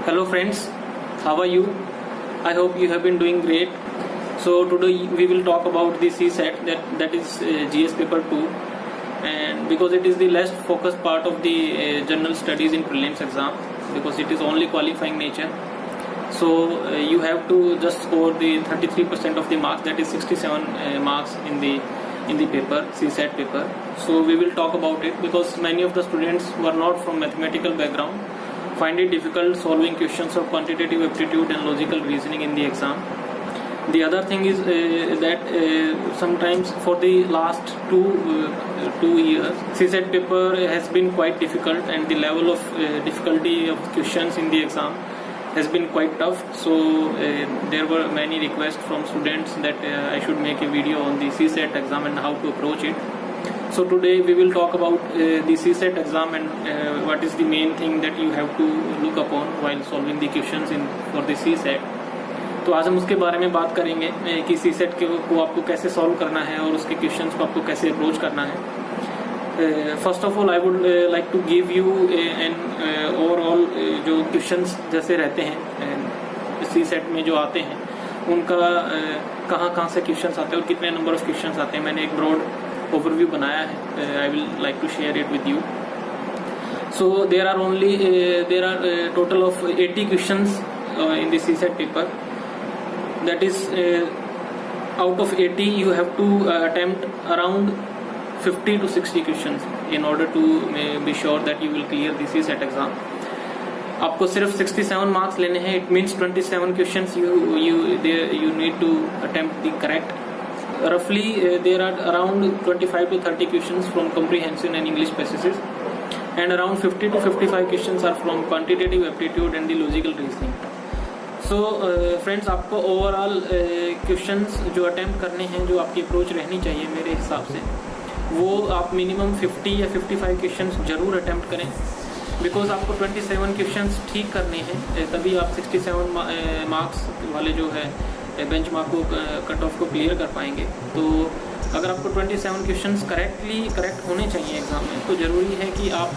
Hello friends, how are you? I hope you have been doing great. So today we will talk about the CSAT that is GS paper 2, and because it is the less focused part of the general studies in prelims exam, because it is only qualifying nature. So you have to just score the 33% of the marks, that is 67 marks in the paper, CSAT paper. So we will talk about it because many of the students who are not from mathematical background find it difficult solving questions of quantitative aptitude and logical reasoning in the exam. The other thing is that sometimes for the last two years, CSAT paper has been quite difficult, and the level of difficulty of questions in the exam has been quite tough. So there were many requests from students that I should make a video on the CSAT exam and how to approach it. So today we will talk about the CSAT exam and what is the main thing that you have to look upon while solving the questions for the CSAT. तो आज हम उसके बारे में बात करेंगे कि CSAT को आपको कैसे सॉल्व करना है और उसके क्वेश्चंस को आपको कैसे अप्रोच करना है. First of all I would like to give you an overall जो क्वेश्चंस जैसे रहते हैं CSAT में जो आते हैं उनका कहाँ से क्वेश्चंस आते हैं और कितने नंबर ऑफ क्वेश्चंस आते हैं. मैंने एक ब्रॉड ओवरव्यू बनाया है. I will like to share it with you. So there are total of 80 questions in the CSAT paper. That is out of 80 you have to attempt around 50 to 60 questions in order to be sure that you will clear the CSAT exam. आपको सिर्फ 67 marks लेने हैं. It means 27 questions you need to attempt the correct. Roughly there are around 25 to 30 questions from comprehension and English passages, and around 50 to 55 questions are from quantitative aptitude and the logical reasoning. So friends, आपको overall questions जो attempt करने हैं, जो आपकी approach रहनी चाहिए मेरे हिसाब से, वो आप मिनिमम 50 या 55 क्वेश्चंस जरूर अटैम्प्ट करें. बिकॉज आपको 27 क्वेश्चंस ठीक करने हैं, तभी आप 67 मार्क्स वाले जो है बेंच मार्क को कट ऑफ को क्लियर कर पाएंगे. तो अगर आपको 27 क्वेश्चंस करेक्ट होने चाहिए एग्जाम में, तो ज़रूरी है कि आप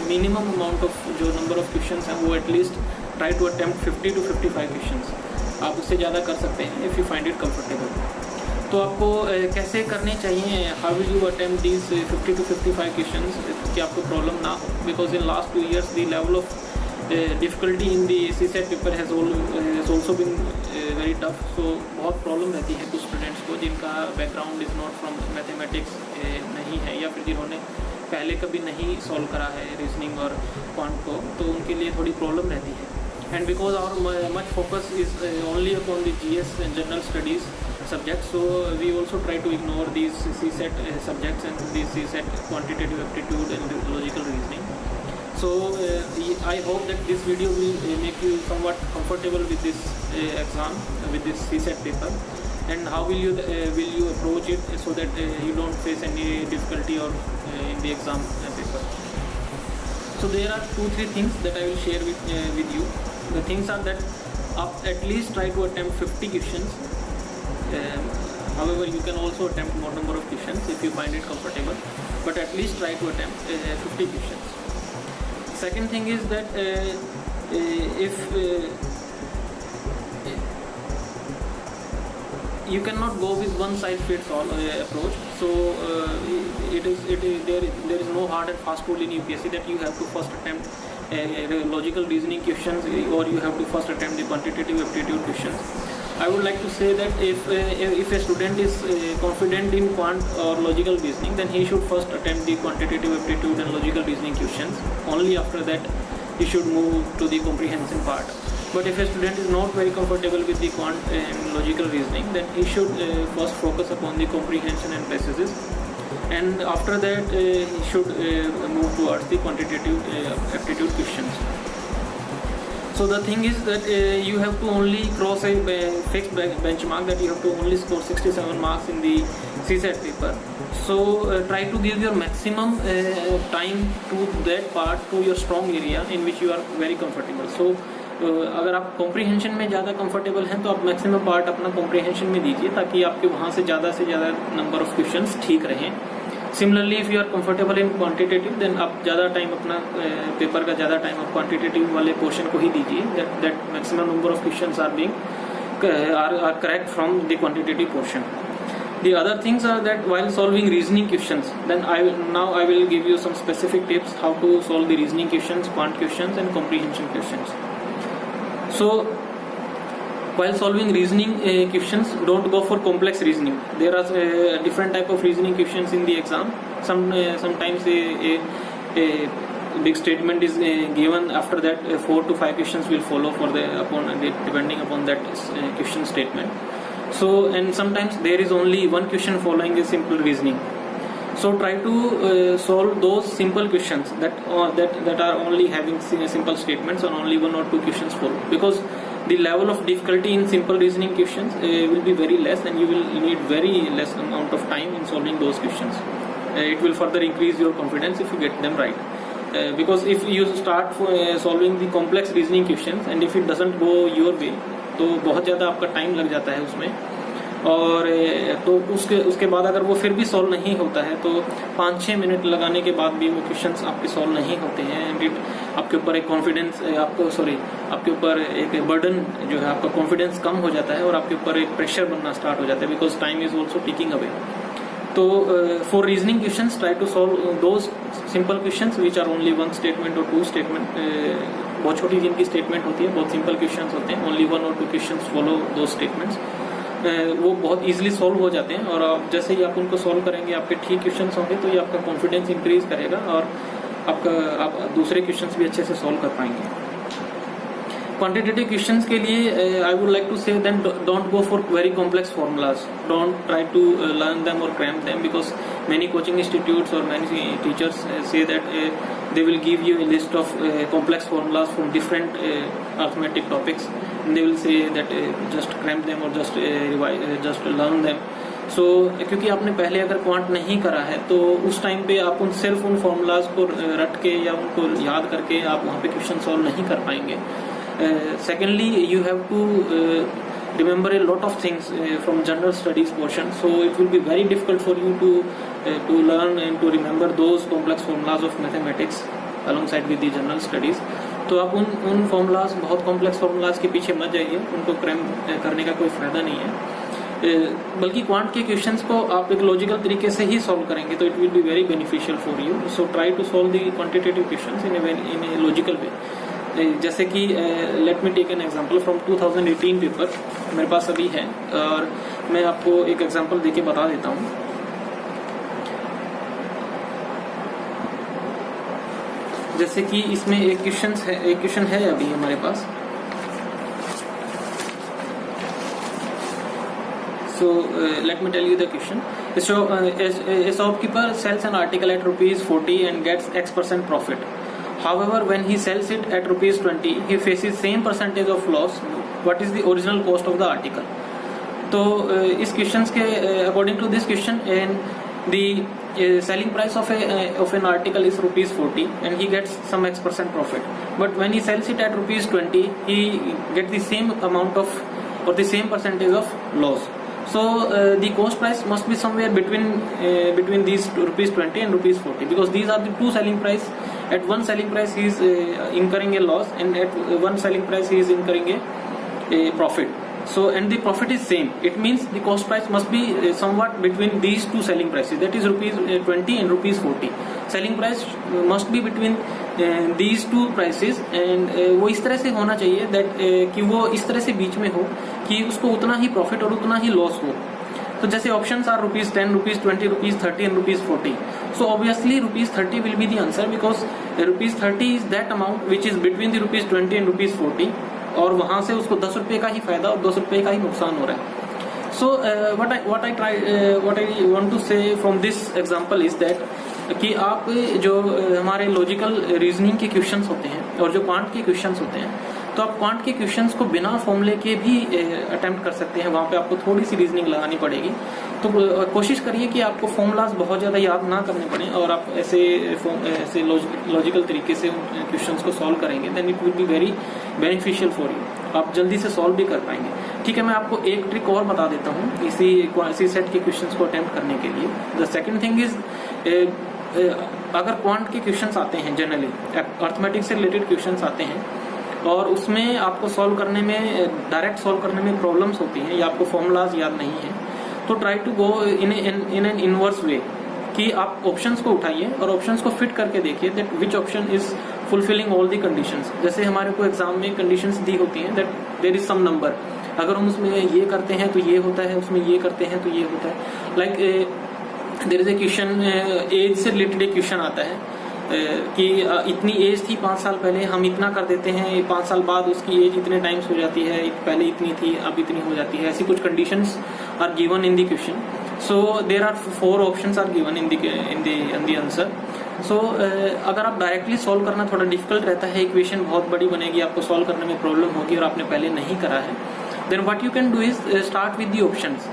मिनिमम अमाउंट ऑफ जो नंबर ऑफ क्वेश्चंस हैं वो at least try to attempt 50 to 55 questions. आप उससे ज़्यादा कर सकते हैं if you find it comfortable. तो आपको कैसे करने चाहिए, how will you attempt these 50 to 55 questions कि आपको प्रॉब्लम ना हो. Because in last 2 years the level of difficulty in the CSAT paper has also been very tough. सो बहुत प्रॉब्लम रहती है कुछ स्टूडेंट्स को जिनका background is not from mathematics नहीं है, या फिर जिन्होंने पहले कभी नहीं सॉल्व करा है रीजनिंग और क्वांट को, तो उनके लिए थोड़ी प्रॉब्लम रहती है. And because our much focus is only upon the GS and general studies subjects, so we also try to ignore these CSAT subjects and these CSAT quantitative aptitude and logical reasoning. So I hope that this video will make you somewhat comfortable with this exam, with this CSAT paper, and how will you approach it so that you don't face any difficulty or in the exam paper. So there are 2-3 things that I will share with you. The things are that at least try to attempt 50 questions. However, you can also attempt more number of questions if you find it comfortable, but at least try to attempt 50 questions. Second thing is that if you cannot go with one size fits all approach. So there is no hard and fast rule in UPSC that you have to first attempt logical reasoning questions or you have to first attempt the quantitative aptitude questions. I would like to say that if a student is confident in quant or logical reasoning, then he should first attempt the quantitative aptitude and logical reasoning questions. Only after that he should move to the comprehension part. But if a student is not very comfortable with the quant and logical reasoning, then he should first focus upon the comprehension and passages, and after that he should move towards the quantitative aptitude questions. So the thing is that you have to only cross a fixed benchmark, that you have to only score 67 marks in the CSAT paper. So try to give your maximum time to that part, to your strong area in which you are very comfortable. So अगर आप comprehension में ज़्यादा comfortable हैं तो आप maximum part अपना comprehension में दीजिए, ताकि आपके वहाँ से ज़्यादा नंबर ऑफ क्वेश्चंस ठीक रहें. Similarly if you are comfortable in quantitative then आप ज़्यादा टाइम अपना पेपर का ज़्यादा टाइम आप क्वांटिटेटिव वाले पोर्शन को ही दीजिए, that maximum number of questions are being are correct from the quantitative portion. The other things are that while solving reasoning questions, then I will give you some specific tips how to solve the reasoning questions, quant questions and comprehension questions. So while solving reasoning questions, don't go for complex reasoning. There are different type of reasoning questions in the exam. Sometimes a big statement is given, after that 4 to 5 questions will follow depending upon that question statement. So and sometimes there is only one question following a simple reasoning. So try to solve those simple questions that are only having simple statements and only 1 or 2 questions follow, because the level of difficulty in simple reasoning questions will be very less and you will need very less amount of time in solving those questions. It will further increase your confidence if you get them right. Because if you start solving the complex reasoning questions and if it doesn't go your way, तो बहुत ज़्यादा आपका time लग जाता है उसमें, और तो उसके बाद अगर वो फिर भी सॉल्व नहीं होता है तो 5-6 मिनट लगाने के बाद भी वो क्वेश्चंस आपके सॉल्व नहीं होते हैं, एंड आपके ऊपर एक कॉन्फिडेंस आपके ऊपर एक बर्डन जो है, आपका कॉन्फिडेंस कम हो जाता है और आपके ऊपर एक प्रेशर बनना स्टार्ट हो जाता है, because time is also ticking away. तो for reasoning questions try to solve those simple questions which are only 1 statement और 2 स्टेटमेंट. बहुत छोटी जिनकी स्टेटमेंट होती है, बहुत सिंपल क्वेश्चंस होते हैं, ओनली 1 और 2 क्वेश्चंस फॉलो दो स्टेटमेंट्स. वो बहुत इजीली सॉल्व हो जाते हैं, और आप जैसे ही आप उनको सॉल्व करेंगे, आपके ठीक क्वेश्चंस होंगे तो ये आपका कॉन्फिडेंस इंक्रीज करेगा और आप दूसरे क्वेश्चंस भी अच्छे से सॉल्व कर पाएंगे. क्वांटिटेटिव क्वेश्चंस के लिए I would like to say then don't go for very complex formulas, don't try to learn them और cram them, because many coaching institutes or many teachers say that they will give you a list of complex formulas from different arithmetic topics, and they will say that just cram them or just revise, just learn them. So क्योंकि आपने पहले अगर quant नहीं करा है तो उस time पे आप सिर्फ उन फॉर्मूलाज को रट के या उनको याद करके आप वहाँ पे क्वेश्चन सॉल्व नहीं कर पाएंगे. Secondly, you have to remember a lot of things from general studies portion, so it will be very difficult for you to learn and to remember those complex formulas of mathematics alongside with the general studies. तो आप उन formulas, बहुत complex formulas के पीछे मत जाइए, उनको cram करने का कोई फायदा नहीं है. बल्कि क्वांट के क्वेश्चंस को आप एक लॉजिकल तरीके से ही सॉल्व करेंगे तो it will be very beneficial for you. So try to solve the quantitative questions in a logical way. जैसे कि let me take an example from 2018 paper मेरे पास अभी है, और मैं आपको एक एग्जांपल देके बता देता हूँ. जैसे कि इसमें एक क्वेश्चन है अभी हमारे पास. So let me tell you the question. So a shopkeeper sells an article at ₹40 and gets X% profit. However, when he sells it at ₹20, he faces same percentage of loss. What is the original cost of the article? तो इस question के according to this question, and the selling price of an article is ₹40 and he gets some X% profit. But when he sells it at ₹20, he gets the same amount of or the same percentage of loss. So the cost price must be somewhere between these ₹20 and ₹40, because these are the two selling price. At one selling price he is incurring a loss, and at one selling price he is incurring a profit. So and the profit is same. It means the cost price must be somewhat between these two selling prices, that is ₹20 and ₹40. Selling price must be between these two prices, and वो इस तरह से होना चाहिए that कि वो इस तरह से बीच में हो कि उसको उतना ही प्रॉफिट और उतना ही लॉस हो. तो जैसे options are ₹10, ₹20, ₹30 and ₹40. So obviously ₹30 will be the answer, because ₹30 is that amount which is between the ₹20 and ₹40, और वहां से उसको ₹10 का ही फायदा और ₹10 का ही नुकसान हो रहा है. So what I want to say from this example is that कि आप जो हमारे लॉजिकल रीजनिंग के क्वेश्चंस होते हैं और जो क्वांट के क्वेश्चंस होते हैं, तो आप क्वांट के क्वेश्चंस को बिना फॉर्मूले के भी अटेम्प्ट कर सकते हैं. वहाँ पे आपको थोड़ी सी रीजनिंग लगानी पड़ेगी. तो कोशिश करिए कि आपको फॉर्मूलाज बहुत ज़्यादा याद ना करने पड़े और आप ऐसे लॉजिकल तरीके से क्वेश्चंस को सॉल्व करेंगे, then it will be very beneficial for you. आप जल्दी से सॉल्व भी कर पाएंगे. ठीक है, मैं आपको एक ट्रिक और बता देता हूँ इसी सेट के क्वेश्चंस को अटेम्प्ट करने के लिए। द सेकंड थिंग इज, अगर क्वांट के क्वेश्चंस आते हैं, जनरली अर्थमेटिक से रिलेटेड क्वेश्चंस आते हैं और उसमें आपको सॉल्व करने में, डायरेक्ट सॉल्व करने में प्रॉब्लम्स होती हैं या आपको फॉर्मूलाज याद नहीं है, तो try to go in an inverse way, कि आप ऑप्शंस को उठाइए और ऑप्शंस को फिट करके देखिए that which option is fulfilling all the conditions. जैसे हमारे को एग्जाम में कंडीशंस दी होती हैं that there is some number, अगर हम उसमें ये करते हैं तो ये होता है, उसमें ये करते हैं तो ये होता है। Like there is a question, age से रिलेटेड एक क्वेश्चन आता है कि इतनी एज थी 5 साल पहले, हम इतना कर देते हैं, 5 साल बाद उसकी एज इतने टाइम्स हो जाती है, पहले इतनी थी अब इतनी हो जाती है। ऐसी कुछ conditions are given in the question. So there are 4 options are given in the answer. So अगर आप डायरेक्टली सॉल्व करना थोड़ा डिफिकल्ट रहता है, इक्वेशन बहुत बड़ी बनेगी, आपको सॉल्व करने में प्रॉब्लम होगी और आपने पहले नहीं करा है, then what you can do is start with the options.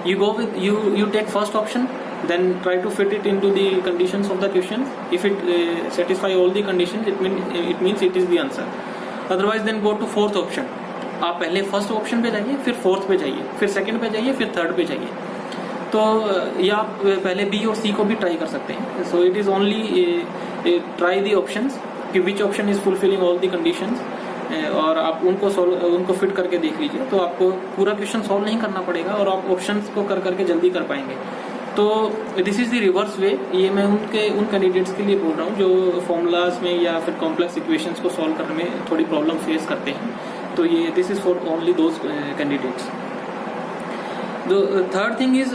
You take first option, then try to fit it into the conditions of the question. If it satisfy all the conditions, it means it is the answer. Otherwise then go to fourth option. आप पहले first option पे जाइए, फिर fourth पे जाइए, फिर second पे जाइए, फिर थर्ड पे जाइए। तो या आप पहले बी और सी को भी ट्राई कर सकते हैं। So it is only try the options कि which option is fulfilling all the conditions, और आप उनको फिट करके देख लीजिए, तो आपको पूरा क्वेश्चन सॉल्व नहीं करना पड़ेगा और आप ऑप्शंस को कर करके जल्दी कर पाएंगे। तो this is the reverse way. ये मैं उन कैंडिडेट्स के लिए बोल रहा हूँ जो फॉर्मूलाज में या फिर कॉम्प्लेक्स इक्वेशंस को सॉल्व करने में थोड़ी प्रॉब्लम फेस करते हैं। तो ये this is for only those candidates. The third thing is,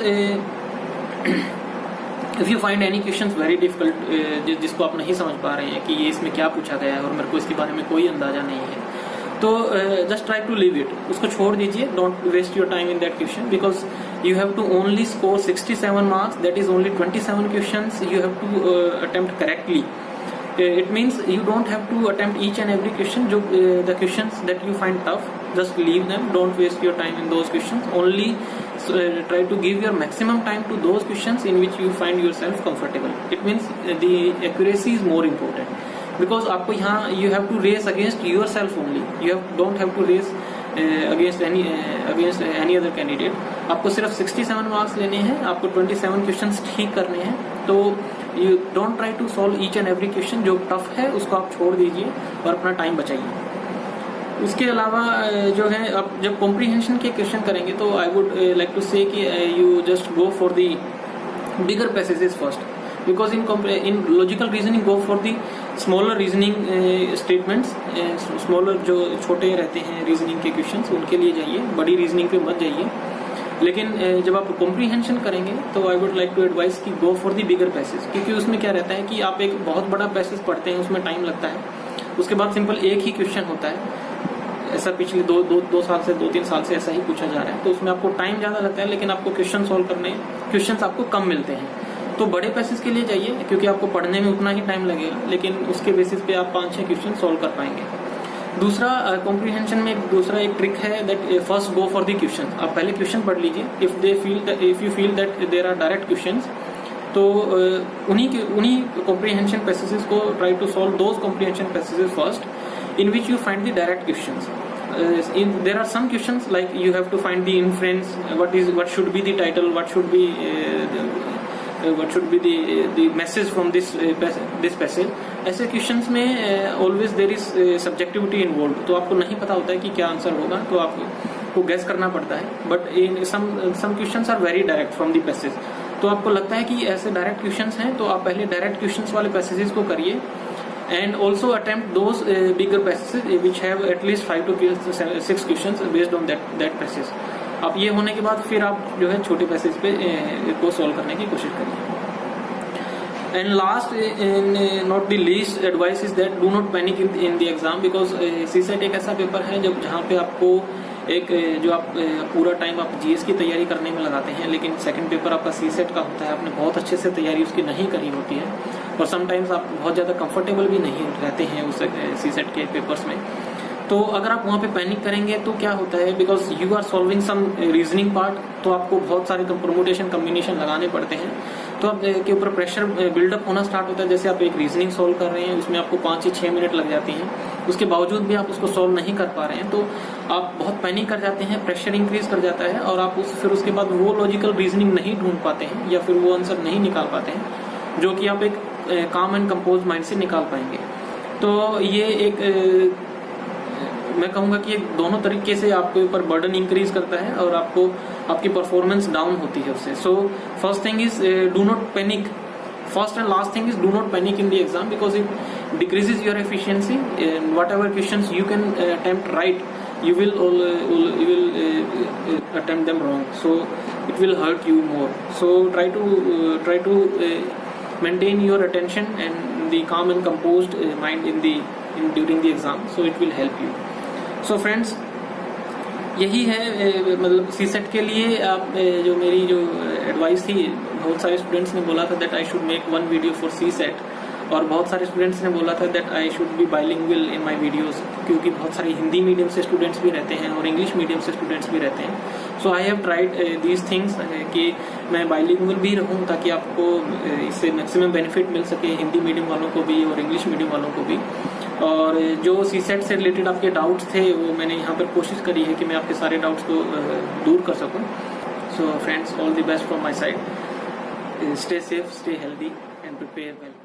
if you find any questions very difficult, जिसको आप नहीं समझ पा रहे हैं कि ये इसमें क्या पूछा गया है और मेरे को इसके बारे में कोई अंदाजा नहीं है, तो just try to leave it, उसको छोड़ दीजिए। Don't waste your time in that question, because you have to only score 67 marks. That is only 27 questions you have to attempt correctly. It means you don't have to attempt each and every question. The questions that you find tough, just leave them. Don't waste your time in those questions. Only try to give your maximum time to those questions in which you find yourself comfortable. It means the accuracy is more important, because आपको यहाँ you have to race against yourself only. You don't have to race against any other candidate. आपको सिर्फ 67 marks लेने हैं, आपको 27 questions ठीक करने हैं। तो you don't try to solve each and every question. जो टफ है उसको आप छोड़ दीजिए और अपना टाइम बचाइए। उसके अलावा जो है, आप जब कॉम्प्रीहेंशन के क्वेश्चन करेंगे तो आई वुड लाइक टू से कि you just go for the bigger passages first, because in logical reasoning go for the smaller reasoning statements. Smaller जो छोटे रहते हैं रीजनिंग के क्वेश्चंस, उनके लिए जाइए, बड़ी रीजनिंग पे मत जाइए। लेकिन जब आप कॉम्प्रीहेंशन करेंगे तो I would like to advice कि go for the bigger passage, क्योंकि उसमें क्या रहता है कि आप एक बहुत बड़ा पैसेज पढ़ते हैं, उसमें टाइम लगता है, उसके बाद सिंपल एक ही क्वेश्चन होता है। ऐसा पिछले दो साल से 2-3 साल से ऐसा ही पूछा जा रहा है, तो उसमें आपको टाइम ज़्यादा लगता है, लेकिन आपको क्वेश्चन सॉल्व करने क्वेश्चन आपको कम मिलते हैं। तो बड़े पैसेज के लिए जाइए, क्योंकि आपको पढ़ने में उतना ही टाइम लगेगा, लेकिन उसके बेसिस पे आप 5-6 क्वेश्चन सॉल्व कर पाएंगे। दूसरा कॉम्प्रीहेंशन में दूसरा एक ट्रिक है that first go for the question. आप पहले क्वेश्चन पढ़ लीजिए। If you feel that there are direct questions, तो उन्हीं कॉम्प्रीहेंशन पैसेजेस को try to solve those comprehension passages first in which you find the direct questions. There are some questions like you have to find the inference, what should be the title, what should be the message from this passage. ऐसे questions में always there is subjectivity involved, तो आपको नहीं पता होता है कि क्या आंसर होगा, तो आपको गैस करना पड़ता है। But in some questions are very direct from the passage, तो आपको लगता है कि ऐसे डायरेक्ट क्वेश्चंस हैं, तो आप पहले डायरेक्ट क्वेश्चंस वाले पैसेजेस को करिए। And also attempt those bigger passages which have at least 5 to 6 questions based on that passage. अब ये होने के बाद फिर आप जो है छोटे पैसेज पे को सॉल्व करने की कोशिश करिए। And last and not the least advice is that do not panic in the exam, because CSET एक ऐसा पेपर है जहाँ पे आपको एक जो आप पूरा टाइम आप जीएस की तैयारी करने में लगाते हैं, लेकिन सेकंड पेपर आपका सीसेट का होता है, आपने बहुत अच्छे से तैयारी उसकी नहीं करी होती है, और समटाइम्स आप बहुत ज़्यादा कंफर्टेबल भी नहीं रहते हैं उस सीसेट के पेपर्स में। तो अगर आप वहाँ पे पैनिक करेंगे तो क्या होता है, because you are solving some reasoning part, तो आपको बहुत सारे परमुटेशन कम्बिनेशन लगाने पड़ते हैं, तो आपके ऊपर प्रेशर बिल्डअप होना स्टार्ट होता है। जैसे आप एक रीजनिंग सॉल्व कर रहे हैं, उसमें आपको 5 या 6 मिनट लग जाती हैं, उसके बावजूद भी आप उसको सॉल्व नहीं कर पा रहे हैं, तो आप बहुत पैनिक कर जाते हैं, प्रेशर इंक्रीज कर जाता है और आप फिर उसके बाद वो लॉजिकल रीजनिंग नहीं ढूंढ पाते हैं या फिर वो आंसर नहीं निकाल पाते हैं जो कि आप एक काम एंड कंपोज माइंड से निकाल पाएंगे। तो ये एक मैं कहूँगा कि एक दोनों तरीके से आपके ऊपर बर्डन इंक्रीज करता है और आपको आपकी परफॉर्मेंस डाउन होती है उससे। So first thing is do not panic. First and last thing is do not panic in the exam because it decreases your efficiency. And whatever questions you can attempt right, you will attempt them wrong. So it will hurt you more. So try to maintain your attention and the calm and composed mind during the exam. So it will help you. So friends, यही है मतलब सी set के लिए आप जो मेरी जो advice थी। बहुत सारे स्टूडेंट्स ने बोला था that I should make 1 video for C set, और बहुत सारे स्टूडेंट्स ने बोला था that I should be bilingual in my videos, क्योंकि बहुत सारे हिंदी मीडियम से स्टूडेंट्स भी रहते हैं और इंग्लिश मीडियम से स्टूडेंट्स भी रहते हैं। So I have tried these things कि मैं बाइलिंगुअल भी रहूं ताकि आपको इससे मैक्सिमम बेनिफिट मिल सके, हिंदी मीडियम वालों को भी और इंग्लिश मीडियम वालों को भी। और जो सी सेट से रिलेटेड आपके डाउट्स थे वो मैंने यहाँ पर कोशिश करी है कि मैं आपके सारे डाउट्स को दूर कर सकूँ। So friends, all the best from my side. Stay safe, stay healthy and prepare well.